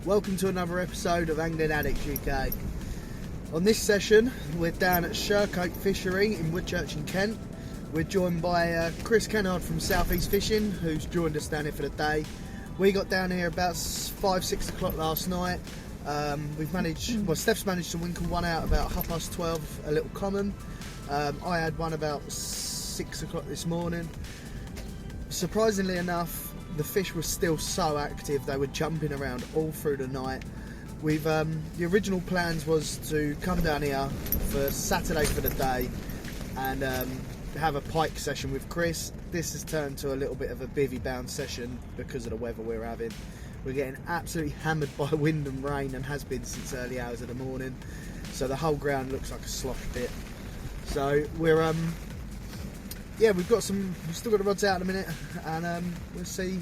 Welcome to another episode of Angling Addicts UK. On this session, we're down at Sturgeon fishery in Woodchurch in Kent. We're joined by Chris Kennard from South East Fishing, who's joined us down here for the day. We got down here about 5-6 o'clock last night. Steph's managed to winkle one out about 12:30, a little common. I had one about 6 o'clock this morning. Surprisingly enough, the fish were still so active, they were jumping around all through the night. The original plans was to come down here for Saturday for the day and have a pike session with Chris. This has turned to a little bit of a bivvy bound session because of the weather we're having. We're getting absolutely hammered by wind and rain, and has been since early hours of the morning, so the whole ground looks like a slosh pit. So we're we've still got the rods out in a minute, and we'll see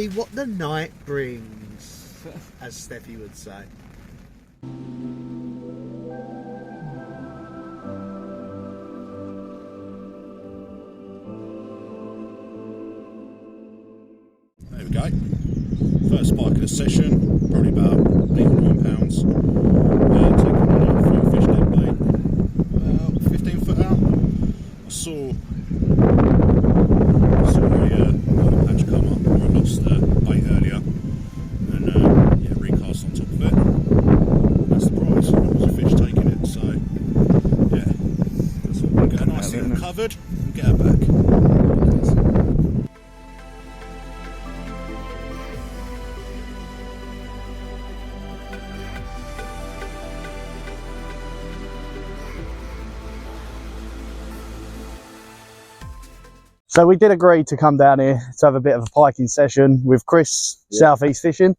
what the night brings, as Steffi would say. There we go. First pike of the session, probably about 8 or 9 pounds. Taking one out through a fish net bait, about 15 foot out. I saw a patch come up where I lost the bait earlier, and recast on top of it. That's the prize. There was a fish taking it, so yeah, that's what we're getting nicely covered and get her back. So we did agree to come down here to have a bit of a piking session with Chris, South East Fishing,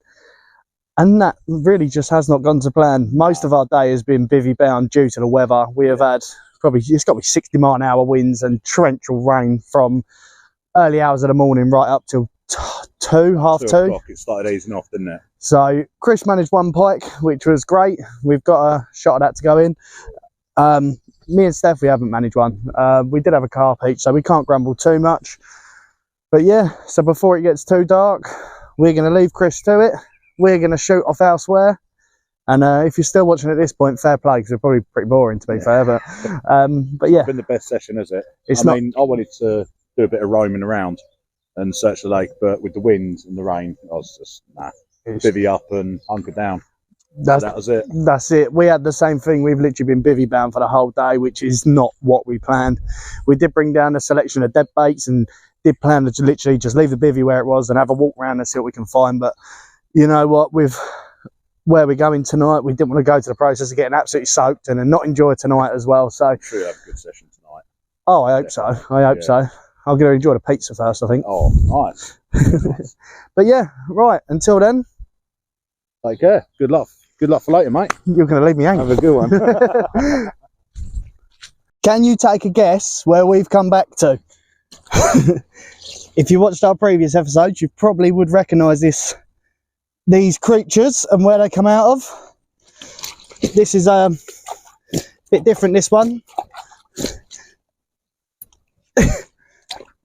and that really just has not gone to plan. Most of our day has been bivvy bound due to the weather. We have had it's got to be 60 mile an hour winds and torrential rain from early hours of the morning right up till half 2. It started easing off, didn't it? So Chris managed one pike, which was great. We've got a shot of that to go in. Me and Steph, we haven't managed one. We did have a carp each, so we can't grumble too much. But yeah, so before it gets too dark, we're going to leave Chris to it. We're going to shoot off elsewhere. And if you're still watching at this point, fair play, because it's probably pretty boring to be fair. But yeah. It's been the best session, has it? I wanted to do a bit of roaming around and search the lake, but with the winds and the rain, I was just, bivvy up and hunker down. That was it. That's it. We had the same thing. We've literally been bivvy bound for the whole day, which is not what we planned. We did bring down a selection of dead baits and did plan to literally just leave the bivvy where it was and have a walk around and see what we can find. But you know what, with where we're going tonight, we didn't want to go to the process of getting absolutely soaked and not enjoy tonight as well. So I'm sure you'll have a good session tonight. Oh, I hope so. I hope so. I'm going to enjoy the pizza first, I think. Oh, nice. But yeah, right. Until then, take care. Good luck. Good luck for later, mate. You're going to leave me hanging. Have a good one. Can you take a guess where we've come back to? If you watched our previous episodes, you probably would recognise these creatures and where they come out of. This is a bit different, this one.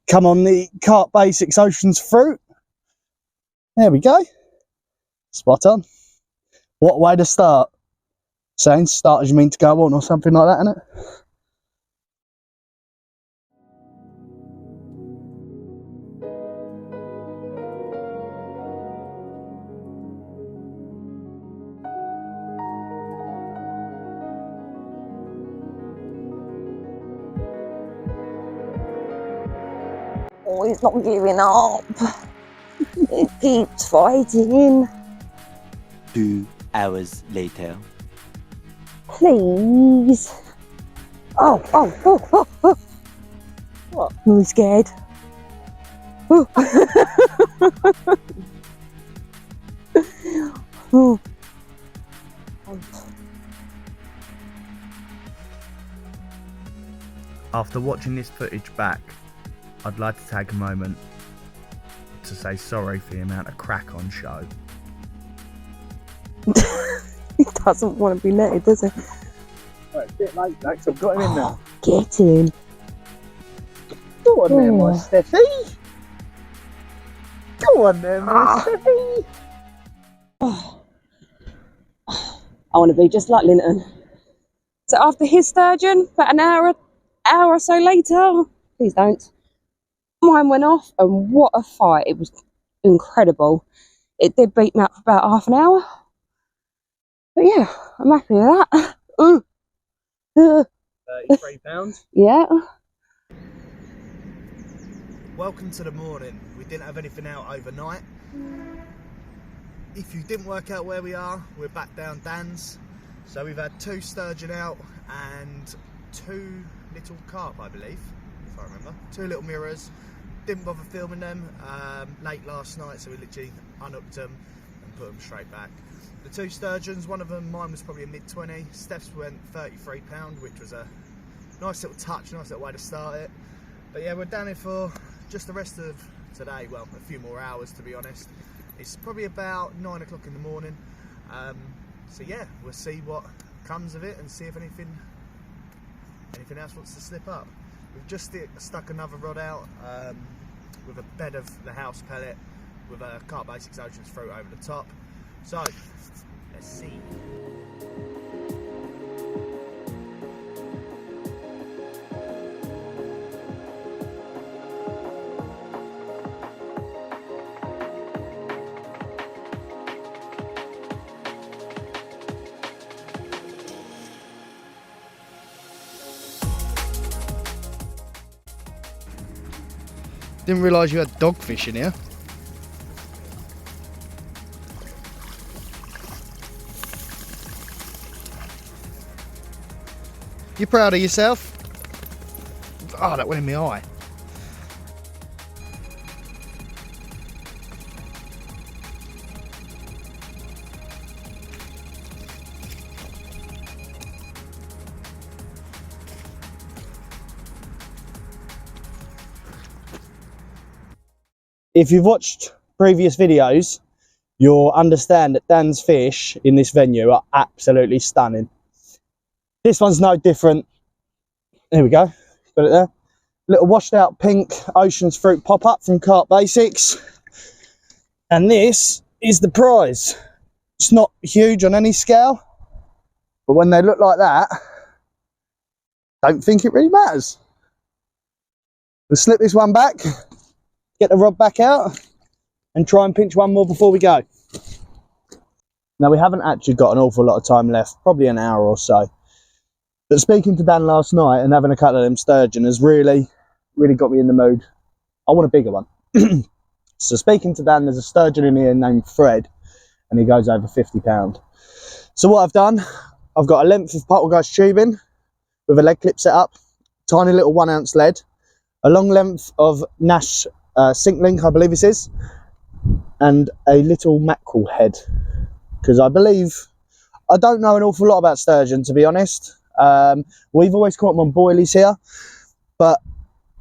Come on, the Carp Basics Oceans Fruit. There we go. Spot on. What way to start? Saying start as you mean to go on, or something like that, innit? Oh, he's not giving up. He keeps fighting. 2 hours later. Please. Oh. What? I'm scared. Oh. Oh. After watching this footage back, I'd like to take a moment to say sorry for the amount of crack on show. He doesn't want to be netted, does he? Right, it's a bit late, Max. I've got him in now. Get him. Go on there, my Steffi. Go on there, my Steffi. Oh, I want to be just like Linton. So after his sturgeon, about an hour or so later, please don't, mine went off, and what a fight. It was incredible. It did beat me up for about half an hour. But yeah, I'm happy with that. 33 pounds. Yeah. Welcome to the morning. We didn't have anything out overnight. If you didn't work out where we are, we're back down Dan's. So we've had 2 sturgeon out and 2 little carp, I believe, if I remember. 2 little mirrors. Didn't bother filming them late last night, so we literally unhooked them and put them straight back. The 2 sturgeons, one of them, mine was probably a mid-20. Steph's went £33, which was a nice little touch, nice little way to start it. But yeah, we're down here for just the rest of today. Well, a few more hours, to be honest. It's probably about 9 o'clock in the morning. So yeah, we'll see what comes of it and see if anything else wants to slip up. We've just stuck another rod out with a bed of the house pellet with a Carp Basics Oceans fruit over the top. So let's see. Didn't realise you had dogfish in here. You proud of yourself? Oh, that went in my eye. If you've watched previous videos, you'll understand that Dan's fish in this venue are absolutely stunning. This one's no different. There we go, got it there. Little washed out pink Oceans fruit pop-up from Carp Basics. And this is the prize. It's not huge on any scale, but when they look like that, don't think it really matters. We'll slip this one back, get the rod back out, and try and pinch one more before we go. Now, we haven't actually got an awful lot of time left, probably an hour or so. But speaking to Dan last night and having a couple of them sturgeon has really got me in the mood. I want a bigger one. So speaking to Dan, there's a sturgeon in here named Fred, and he goes over £50. So what I've done, I've got a length of poltergeist tubing with a lead clip set up, tiny little 1 ounce lead, a long length of Nash sink link, I believe this is, and a little mackerel head, because I don't know an awful lot about sturgeon, to be honest. We've always caught them on boilies here, but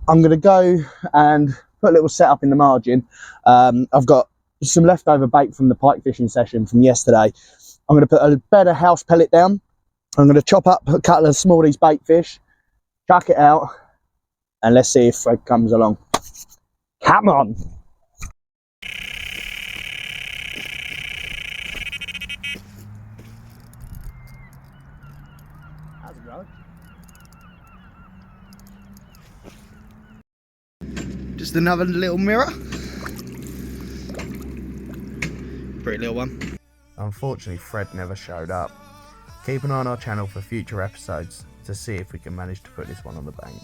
I'm going to go and put a little setup in the margin. I've got some leftover bait from the pike fishing session from yesterday. I'm going to put a bed of house pellet down. I'm going to chop up a couple of smallies bait fish, chuck it out, and let's see if Fred comes along. Come on! How's it going? Just another little mirror. Pretty little one. Unfortunately, Fred never showed up. Keep an eye on our channel for future episodes to see if we can manage to put this one on the bank.